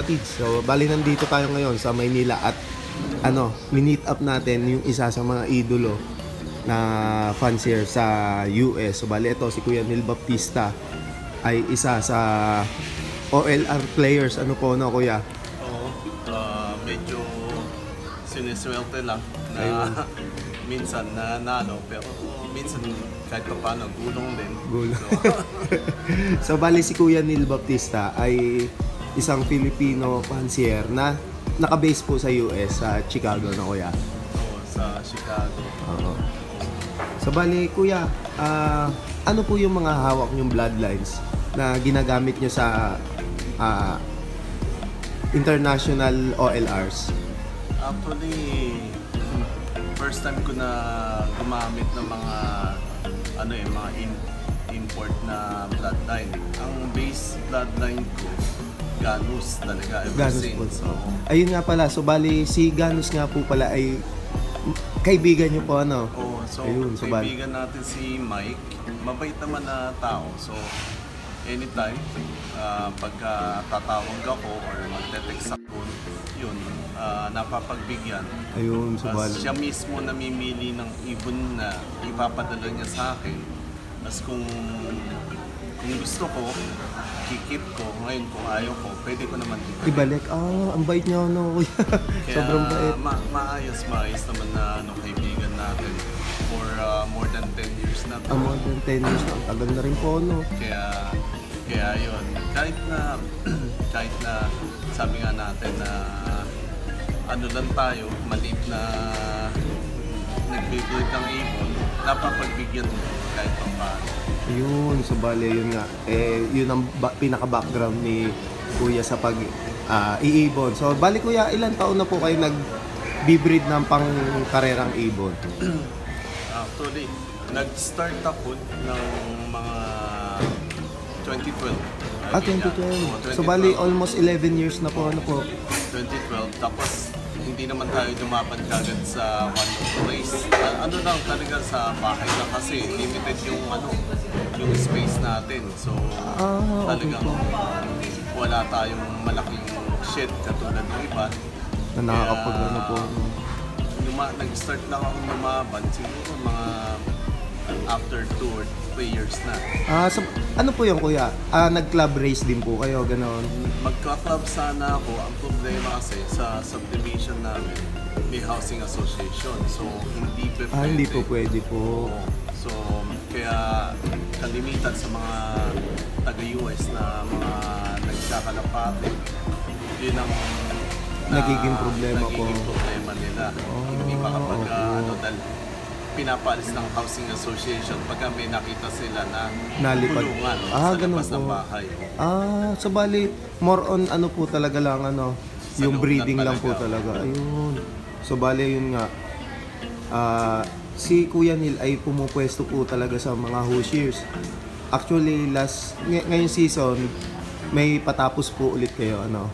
kapatids. So, bali nandito tayo ngayon sa Maynila at minit up natin yung isa sa mga idolo na fans here sa US. So, bali ito si Kuya Neil Baptista ay isa sa OLR players. Ano po, no, Kuya? Oo, medyo siniswerte lang na minsan nanalo, pero minsan kahit pa paano gulong din. Gulong. So, bali si Kuya Neil Baptista ay isang Filipino fancier na naka-base po sa US, sa Chicago, na Kuya? Oo, sa Chicago. Oo. So, bali, Kuya, ano po yung mga hawak nyong bloodlines na ginagamit nyo sa international OLRs? Actually, first time ko na gumamit ng mga mga import na bloodline. Ang base bloodline ko, Ganus talaga ever Ganus since. po. Ayun nga pala, so bali si Ganus nga po pala ay kaibigan nyo po, ano? Oo, so Ayun, so kaibigan natin si Mike, mabait naman na tao. So anytime, pagka tatawag ako or magte-text ako, yun, napapagbigyan. Ayun, so bali. Siya mismo namimili ng ibon na ipapadala niya sa akin. Tapos kung gusto ko, kikip ko. Ngayon kung ayaw ko, pwede ko naman Ibalik. Ang bait niya, ano, Kuya. Kaya Sobrang bait. maayos naman na kaibigan natin for more than 10 years na to. More than 10 years na. Ang tagal na rin po, no? Kaya yun, kahit na sabi nga natin na lang tayo, maliit na nagbibigay ng ibon, napapagbigyan kahit pa paano. Yun, so bali, yun nga. Yun ang pinaka-background ni Kuya sa pag-iibon. So, bali, Kuya, ilan taon na po kayo nag-breed ng pang-karerang ibon? Actually, nag-start ako ng mga 2012. 2012. So, bali, almost 11 years na po, ano po? 2012. Tapos, hindi naman tayo dumapan kagad sa one place. Lang talaga sa bahay lang kasi limited yung space natin. So, talagang wala tayong malaking shed katulad ng iba. Na nakakapag po. Nag-start lang ako lumaban siguro mga after 2 or 3 years na. So, ano po yung, Kuya? Nag-club race din po kayo, gano'n? Magka-club sana ako. Ang problema kasi sa subdivision namin, may housing association. So, hindi pa pwede. Hindi po pwede po. So, kaya kalimitan sa mga taga-US na mga nagkakalapate, yun ang nagiging problema nila. Hindi makapag dahil pinapaalis ng housing association pagka may nakita sila na nalipad kulungan sa labas ng bahay. So bali, more on po talaga lang Sa yung breeding lang po talaga. talaga. Ayun. So bali, yun nga. Si Kuya Neil ay pumupwesto po talaga sa mga Hoosiers. Actually, ngayong season, may patapos po ulit kayo, ano?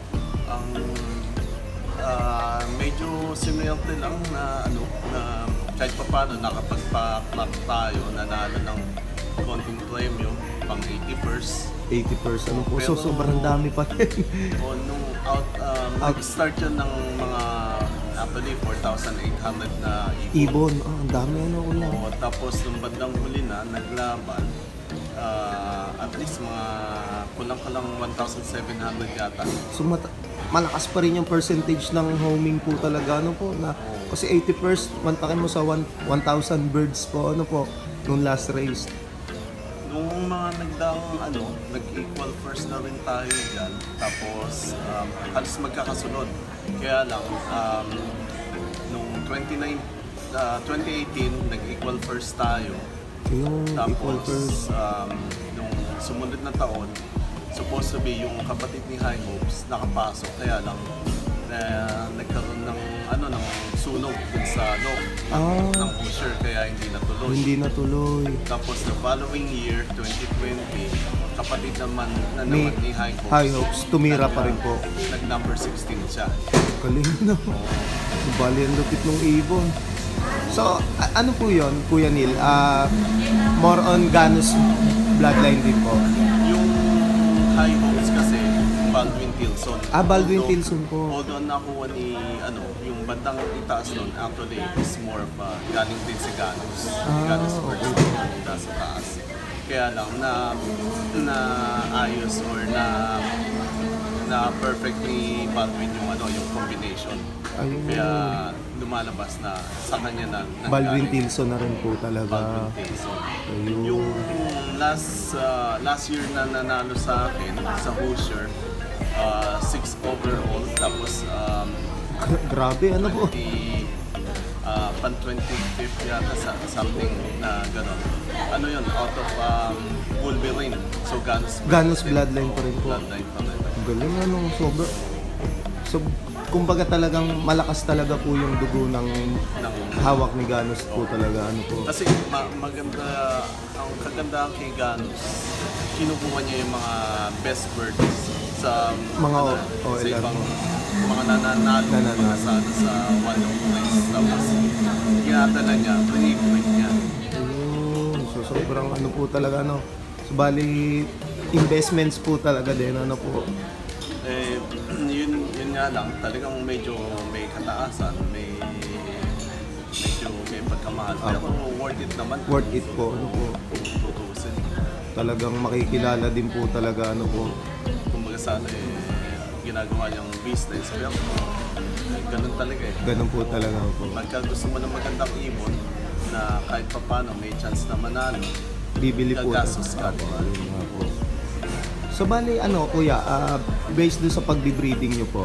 Medyo sinwerte lang na kahit pa paano nakapagpa-club tayo, nanalo ng konting premyo pang 81st. 81st, ano po? So, sobrang dami pa rin. Nag-start yun ng mga actually 4,800 na ibon. Ang dami, Kuya. Tapos nung bandang huli na, naglaban, at least mga kulang-kulang 1,700 yata. So, malakas pa rin yung percentage ng homing po talaga, kasi 81st, mantakin mo sa 1,000 birds po, nung last race. Nung mga nag-equal first na rin tayo dyan, tapos halos magkakasunod. Kaya lang, nung 2018, nag-equal first tayo. Equal first. Nung sumunod na taon, supposed to be yung kapatid ni High Hopes nakapasok, kaya lang nagkaroon ng sunog dun sa ng pusher, kaya hindi natuloy. Tapos the following year, 2020, kapatid naman ni High Hopes, tumira pa rin po. Nag-number 16 siya. Galing na. Bali ang lupit ng ibon. So, ano po yun, Kuya Neil? More on Ganus bloodline din po. Yung High Hopes kasi, Baldwin Till Tilson. Baldwin Although- Tilson po. Although nakuha ni, yung bandang itaas nun, actually, is more of galing din si Ganos. Ganos first, nasa taas. Kaya lang, na ayos or na perfectly Baldwin yung combination. Ayun. Kaya lumalabas na sa kanya na Baldwin nanggaling. Tilson na rin po talaga. Baldwin Tilson. Ayun. Yung last year na nanalo sa akin sa Hoosier, 6 overall, tapos Grabe, ano po? pan 25th yata something na gano'n. Ano yun, out of Wolverine. So Ganos bloodline pa rin po. Bloodline pa rin. Galing ano, sobra. So, kumbaga talagang malakas talaga po yung dugo ng hawak ni Ganos po talaga. Ano po? Kasi maganda, ang kaganda kay Ganos, kinukuha niya yung mga best birds sa Mga sa OLR. ibang mga nananalo mga sa one of place. Tapos, ginadala niya, pre-equip niya. Ayun. So, sobrang ano po talaga, ano. So, bali, investments po talaga din, ano po. Eh, yun nga lang, talagang medyo may kataasan, medyo may pagkamahal. Pero worth it naman. Worth it po, ano po. Kung tutusin. Talagang makikilala din po talaga, ano po. Kumbaga sana ginagawa niyang business. Pero ganun talaga eh. Ganun po talaga po. Pagka gusto mo ng magandang ibon, na kahit pa paano may chance na manalo, Bibili po. gagastos ka. Ayun nga po. So bali ano kuya, based dun sa pagbe-breeding nyo po,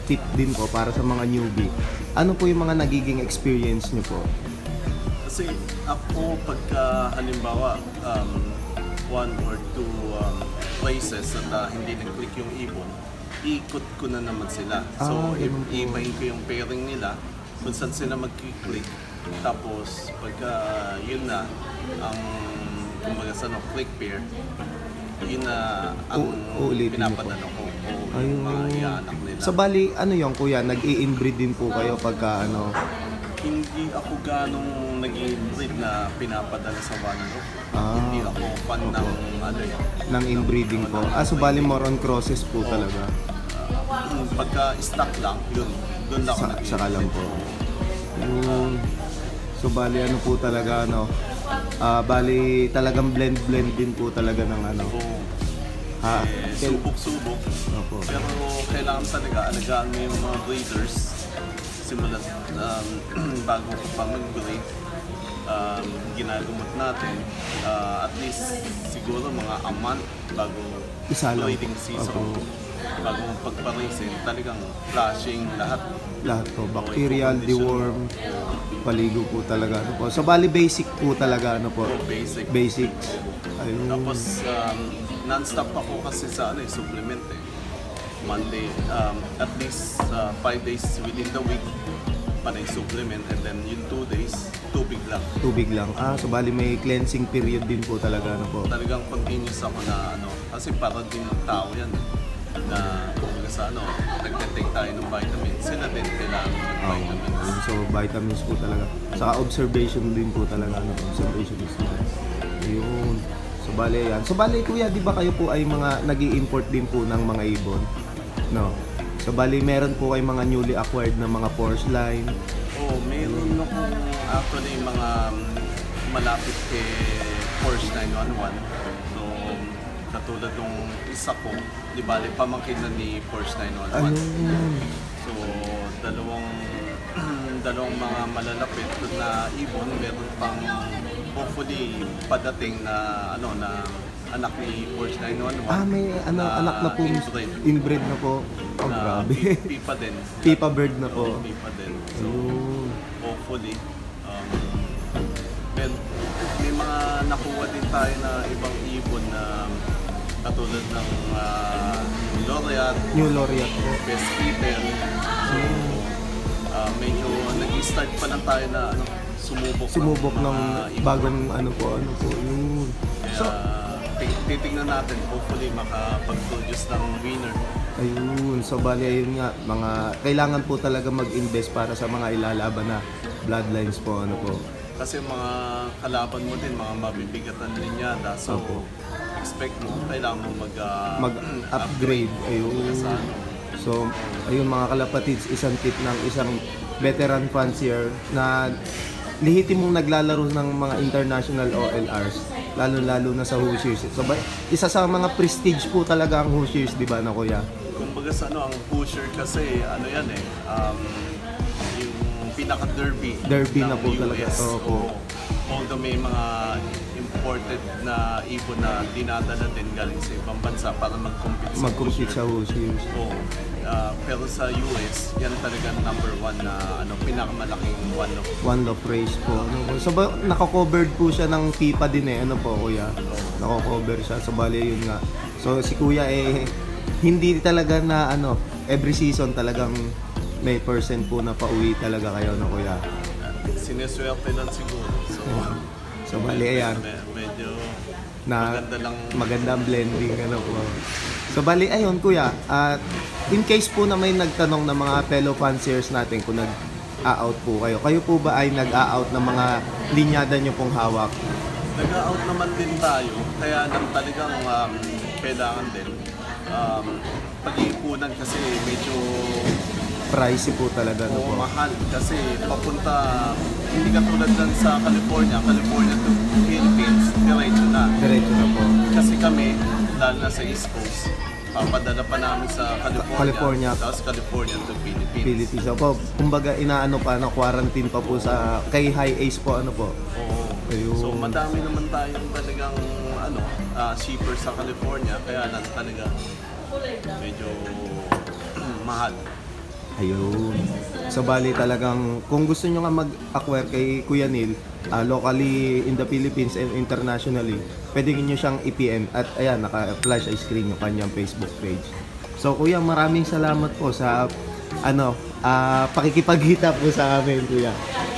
tip din po para sa mga newbie. Ano po yung mga nagiging experience nyo po? Kasi ako pagka halimbawa one or two places at hindi nag-click yung ibon, ikot ko na naman sila. So ganun po. ibahin ko yung pairing nila kung saan sila mag-click. Tapos pagka yun na ang kumbaga sa click pair, yun na ang Uulitin niyo po. pinapadala ko o Ayun. yung mga iaanak nila. So bali ano yung kuya, nag-i-inbreed din po kayo pagka ano? Hindi ako ganong nag-breed na pinapadala sa one-off. Hindi ako fan ng Ng inbreeding po. So bali more on crosses po talaga. Pagka stock lang, yun. Doon lang ako nag-breed. Saka lang po. Yun. So bali ano po talaga ano? Bali talagang blend din po talaga ng ano. Oo. Ha, Subok-subok. Opo. Pero kailangan talaga alagaan mo yung mga breeders simulat bago ko pa mag-breed. Ginagamot natin at least siguro mga a month bago Isa lang. breeding season. Opo. Bago pagparisin, talagang flashing lahat. Lahat po, bacterial, deworm, paligo po talaga ano po. So bali basic po talaga ano po. Basic. Basics. Ayun. Tapos non-stop ako kasi sa supplement eh. Monday, at least 5 days within the week panay supplement and then yung 2 days, tubig lang. Tubig lang. So bali may cleansing period din po talaga ano po. Talagang continuous ako na kasi para din ng tao yan na kumbaga sa nagte-take tayo ng vitamins. Sila din kailangan ng vitamins. So vitamins po talaga. Saka observation din po talaga ano, observation is good. Ayun. So bali yan. So bali kuya, di ba kayo po ay mga nag-i-import din po ng mga ibon? No. So bali meron po kayo mga newly acquired na mga porcelain. Meron akong actually mga malapit kay Porsche 911. So, katulad nung isa ko, di bali pamangkin na ni Porsche 911. Ayun. So, dalawang mga malalapit na ibon, meron pang hopefully padating na na anak ni Porsche 911. May anak na po. Inbred. Inbred na po. Oh, Na grabe. pipa din. Pipa bird na po. Pipa din. So, Ayun. hopefully, may mga nakuha din tayo na ibang ibon na katulad ng Laureate, New Laureate po. Best Keeper. So, medyo nag-start pa lang tayo na Sumubok ng ibon. bagong ano po. Yun. Kaya, titignan natin, hopefully makapag-produce ng winner. Ayun, so bali ayun nga, kailangan po talaga mag-invest para sa mga ilalaban na bloodlines po, ano po. Kasi mga kalaban mo din, mga mabibigatan linyada. So, Opo. expect mo, kailangan mo Mag-upgrade, ayun. sa So, ayun mga kalapatids, isang tip ng isang veteran fancier na lihitin mong naglalaro ng mga international OLRs, lalo-lalo na sa Hoosiers. So, isa sa mga prestige po talaga ang Hoosiers, di ba na kuya? Kumbaga sa ano, ang pusher kasi, ano yan yung pinaka-derby. Derby ng na po talaga. US. Opo. Although may mga imported na ibon na dinadala din galing sa ibang bansa para mag-compete Sa Hoosiers. Oo. Pero sa US, yan talaga number one na pinakamalaking One Love Race po. So, nako-covered po siya ng FIFA din ano po kuya? Nako-cover siya. So, bali yun nga. So, si kuya hindi talaga na every season talagang may percent po na pauwi talaga kayo no kuya? Sineswerte lang siguro. So bali ayan. Medyo Na maganda magandang blending po. So bali ayun kuya, in case po na may nagtanong ng mga fellow fanciers natin kung nag-out po kayo. Kayo po ba ay nag-out ng mga linyada nyo pong hawak? Nag-out naman din tayo. Kaya nang talagang kailangan din pag-iipunan kasi medyo Pricey po talaga no po. mahal kasi papunta, hindi katulad lang sa California to Philippines, Diretso na po. kasi kami, dahil na sa East Coast, papadala pa namin sa California. Tapos California to Philippines. Philippines. So po, kumbaga quarantine pa po sa kay High Ace po po. Oo. Ayun. So madami naman tayong talagang shipper sa California, kaya lang talaga medyo mahal. Ayun. So bali talagang kung gusto nyo nga mag-acquire kay Kuya Neil, locally in the Philippines and internationally, pwede nyo siyang i-PM at ayan, naka-flash ay screen yung kanyang Facebook page. So kuya, maraming salamat po sa pakikipagkita po sa amin kuya.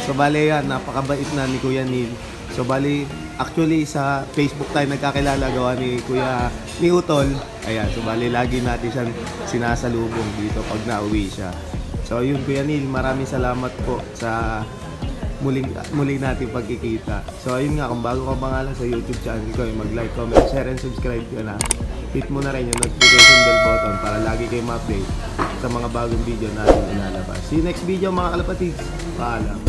So bali yan, napakabait na ni Kuya Neil. So bali, actually sa Facebook tayo nagkakilala gawa ni Kuya ni Utol. Ayan, so bali lagi natin siyang sinasalubong dito pag nauwi siya. So yun Kuya Neil, maraming salamat po sa muli nating pagkikita. So ayun nga, kung bago ka pa nga lang sa YouTube channel ko, mag-like, comment, share, and subscribe ka na. Hit mo na rin yung notification bell button para lagi kayo ma-update sa mga bagong video natin ilalabas. See you next video mga kalapatids. Paalam.